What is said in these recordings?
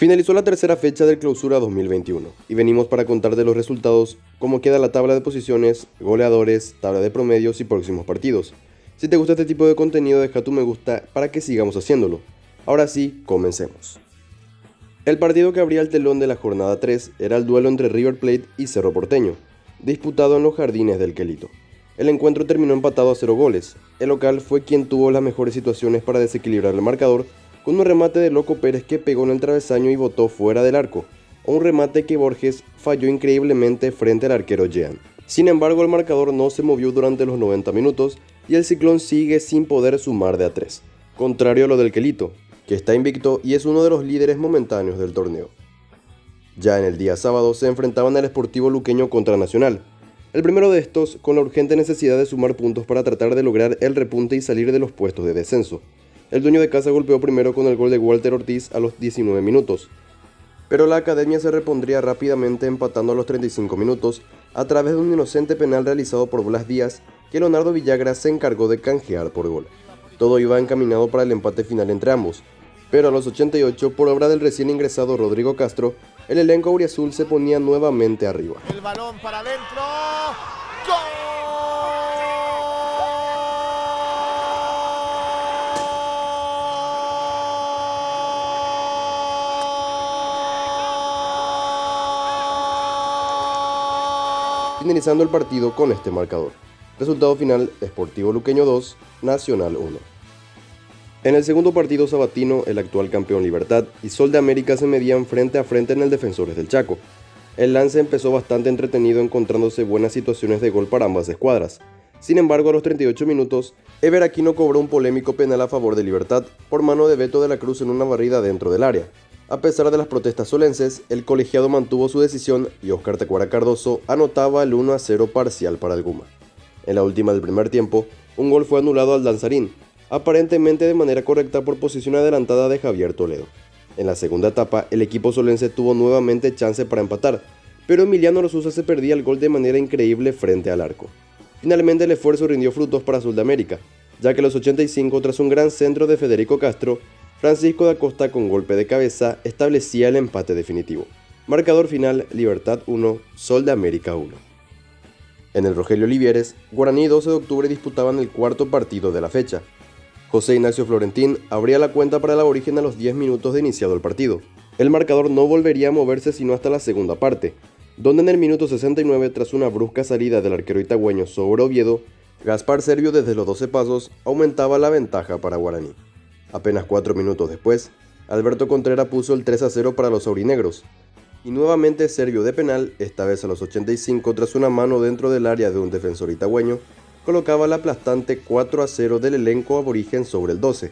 Finalizó la tercera fecha del Clausura 2021 y venimos para contarte los resultados, cómo queda la tabla de posiciones, goleadores, tabla de promedios y próximos partidos. Si te gusta este tipo de contenido, deja tu me gusta para que sigamos haciéndolo. Ahora sí, comencemos. El partido que abría el telón de la jornada 3 era el duelo entre River Plate y Cerro Porteño, disputado en los jardines del Quelito. El encuentro terminó empatado a 0 goles. El local fue quien tuvo las mejores situaciones para desequilibrar el marcador, con un remate de Loco Pérez que pegó en el travesaño y botó fuera del arco, o un remate que Borges falló increíblemente frente al arquero Jean. Sin embargo, el marcador no se movió durante los 90 minutos y el Ciclón sigue sin poder sumar de a 3, contrario a lo del Quelito, que está invicto y es uno de los líderes momentáneos del torneo. Ya en el día sábado se enfrentaban al Sportivo Luqueño contra Nacional. El primero de estos con la urgente necesidad de sumar puntos para tratar de lograr el repunte y salir de los puestos de descenso. El dueño de casa golpeó primero con el gol de Walter Ortiz a los 19 minutos, pero la academia se repondría rápidamente empatando a los 35 minutos a través de un inocente penal realizado por Blas Díaz que Leonardo Villagra se encargó de canjear por gol. Todo iba encaminado para el empate final entre ambos, pero a los 88, por obra del recién ingresado Rodrigo Castro, el elenco auriazul se ponía nuevamente arriba. El balón para adentro. ¡Gol! Finalizando el partido con este marcador. Resultado final: Sportivo Luqueño 2, Nacional 1. En el segundo partido sabatino, el actual campeón Libertad y Sol de América se medían frente a frente en el Defensores del Chaco. El lance empezó bastante entretenido, encontrándose buenas situaciones de gol para ambas escuadras. Sin embargo, a los 38 minutos, Ever Aquino cobró un polémico penal a favor de Libertad por mano de Beto de la Cruz en una barrida dentro del área. A pesar de las protestas solenses, el colegiado mantuvo su decisión y Oscar Tecuara Cardoso anotaba el 1-0 parcial para el Guma. En la última del primer tiempo, un gol fue anulado al danzarín, aparentemente de manera correcta por posición adelantada de Javier Toledo. En la segunda etapa, el equipo solense tuvo nuevamente chance para empatar, pero Emiliano Losusa se perdía el gol de manera increíble frente al arco. Finalmente el esfuerzo rindió frutos para Sol de América, ya que a los 85, tras un gran centro de Federico Castro, Francisco da Costa con golpe de cabeza establecía el empate definitivo. Marcador final: Libertad 1, Sol de América 1. En el Rogelio Olivieres, Guaraní y 12 de octubre disputaban el cuarto partido de la fecha. José Ignacio Florentín abría la cuenta para el aborigen a los 10 minutos de iniciado el partido. El marcador no volvería a moverse sino hasta la segunda parte, donde en el minuto 69, tras una brusca salida del arquero itagüeño sobre Oviedo, Gaspar Servio desde los 12 pasos aumentaba la ventaja para Guaraní. Apenas 4 minutos después, Alberto Contreras puso el 3-0 para los aurinegros, y nuevamente Servio de penal, esta vez a los 85 tras una mano dentro del área de un defensor itagüeño, colocaba la aplastante 4-0 del elenco aborigen sobre el 12,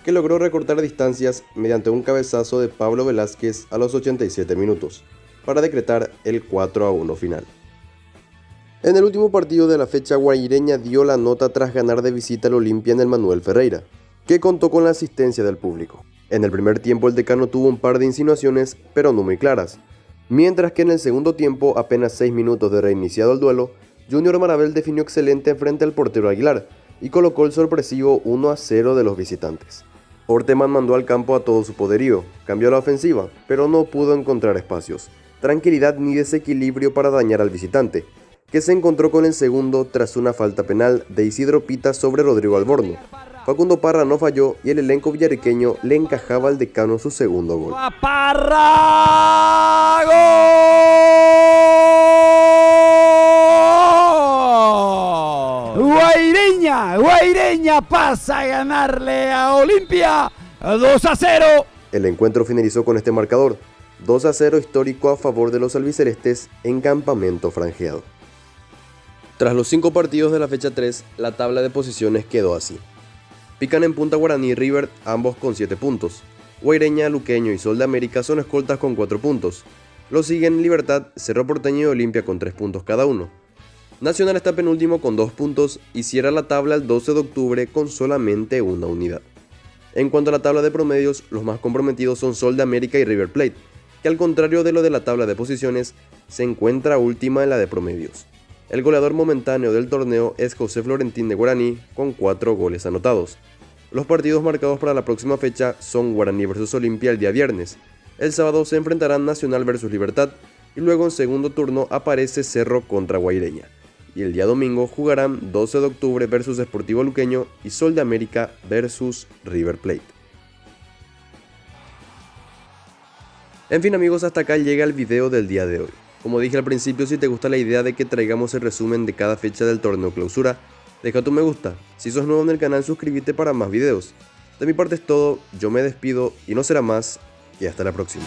que logró recortar distancias mediante un cabezazo de Pablo Velázquez a los 87 minutos, para decretar el 4-1 final. En el último partido de la fecha, Guaireña dio la nota tras ganar de visita al Olimpia en el Manuel Ferreira, que contó con la asistencia del público. En el primer tiempo el decano tuvo un par de insinuaciones, pero no muy claras, mientras que en el segundo tiempo, apenas 6 minutos de reiniciado el duelo, Junior Marabel definió excelente frente al portero Aguilar y colocó el sorpresivo 1-0 de los visitantes. Orteman mandó al campo a todo su poderío, cambió la ofensiva, pero no pudo encontrar espacios, tranquilidad ni desequilibrio para dañar al visitante, que se encontró con el segundo tras una falta penal de Isidro Pita sobre Rodrigo Alborno. Facundo Parra no falló y el elenco villariqueño le encajaba al decano su segundo gol. ¡Parra! ¡Gol! Guaireña pasa a ganarle a Olimpia 2-0. El encuentro finalizó con este marcador: 2-0 histórico a favor de los albicelestes en campamento franjeado. Tras los 5 partidos de la fecha 3, la tabla de posiciones quedó así. Pican en punta Guaraní y River, ambos con 7 puntos. Guaireña, Luqueño y Sol de América son escoltas con 4 puntos. Lo siguen Libertad, Cerro Porteño y Olimpia con 3 puntos cada uno. Nacional está penúltimo con 2 puntos y cierra la tabla el 12 de octubre con solamente una unidad. En cuanto a la tabla de promedios, los más comprometidos son Sol de América y River Plate, que al contrario de lo de la tabla de posiciones, se encuentra última en la de promedios. El goleador momentáneo del torneo es José Florentín de Guaraní con 4 goles anotados. Los partidos marcados para la próxima fecha son Guaraní vs Olimpia el día viernes, El sábado se enfrentarán Nacional versus Libertad y luego en segundo turno aparece Cerro contra Guaireña. Y el día domingo jugarán 12 de octubre versus Sportivo Luqueño y Sol de América versus River Plate. En fin amigos, hasta acá llega el video del día de hoy. Como dije al principio, si te gusta la idea de que traigamos el resumen de cada fecha del torneo clausura, deja tu me gusta. Si sos nuevo en el canal, suscríbete para más videos. De mi parte es todo, yo me despido y no será más, y hasta la próxima.